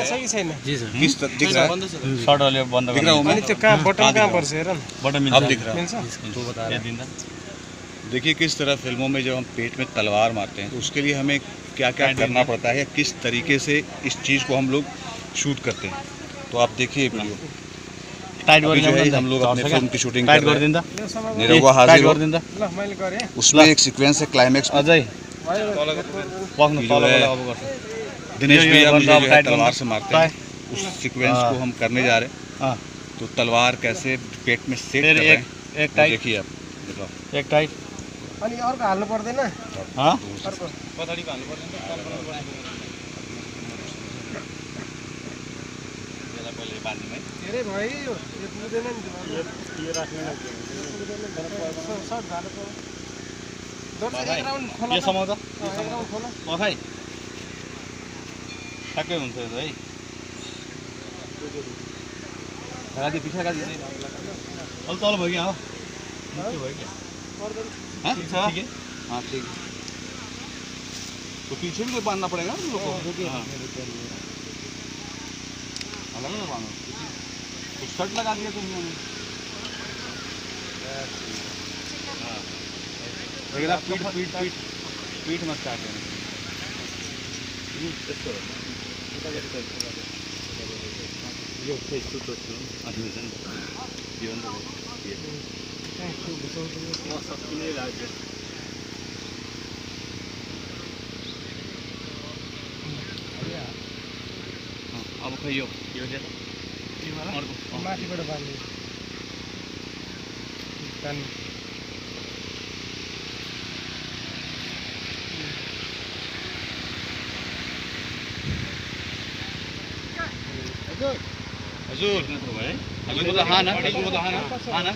सही छैन जी sir. Kiss दिख रहा है? शॉट वाले बंद दिख रहा हूँ मैं? अनि त्यो कहाँ बटन कहाँ पर्छ हेर न बटन मिल अब दिख रहा है। मिल्छ तो बता रहा है। देखिए किस तरह फिल्मों में जब हम पेट में तलवार मारते हैं तो उसके लिए हमें क्या क्या करना पड़ता है, किस तरीके से इस चीज़ को हम लोग शूट करते हैं। तो आप देखिए वीडियो। टाइट अभी जो है गरिदिँदा हम लोग अपने फिल्म की शूटिंग टाइट कर रहे हैं। गरिदिँदा निरहुआ हाजिर हो। गरिदिँदा ल मैले गरेँ उसमें एक सीक्वेंस है क्लाइमेक्स में अझै पक्नु जो है तलबाट अब गर्छ। दिनेश यो भैया बंदा मुझे अब जो है टाइट तलवार बंदा। से मारते हैं, उस सीक्वेंस को हम करने जा रहे हैं। हाँ तो तलवार कैसे पेट में सेट फिर कर रहे हैं एक वो टाइट देखिए आप। दिखाओ। एक टाइट अनि अर्को हाल्नु पर्दैन हाँ अर्को पछाडिको हाल्नु पर्दैन यसलाई पहिले बाँध्दिउँ है। धेरै भयो यो पुग्दैन नि यो राख्ने सर्ट झालेको दर्शक एक राउन्ड खोला यो समाउँछ एक राउन्ड खोला पखाइ ठ्याक्कै हुन्छ यो त है। गाडी पिछा गाडी अलि तल भयो क्या हो भयो क्या हाँ ठीक है हाँ ठीक है। तो पीछे भी बांधना पड़ेगा ना लोग को। हाँ अलग अलग बांधो तो शर्ट लगा दिया तुमने। हाँ लेकिन आप पीठ पीठ पीठ पीठ मत काट देना। यो फेस टू तो एडमिशन यो अब खै यो दे त माथिबाट बाँध्ने कान हुजूर हुजूर हाँ ना हाँ ना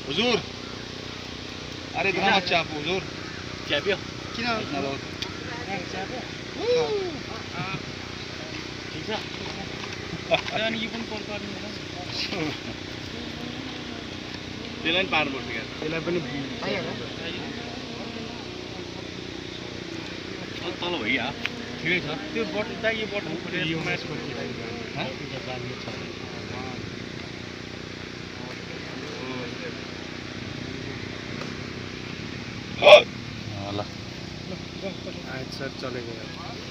हुजूर अरे इतना अच्छा आप हुजूर चिया पियो किन इतना बहुत ठिक छ अनि यो पनि पर्छ त्यसलाई पनि पार्नुपर्छ क्या त्यसलाई पनि तल भइहाल्यो ठिकै छ त्यो बटन चाहिँ यो बटन खोलेर म्याचको ल अच्छा चलेको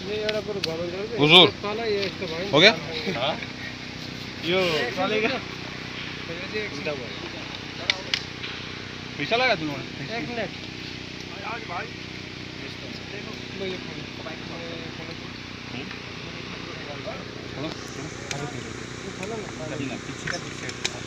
यो एउटा कुरो भन्नु हुजूर तल यो यस्तो भयो हो गया यो चलेको पैसा लगा तुम एक मिनट पीछे का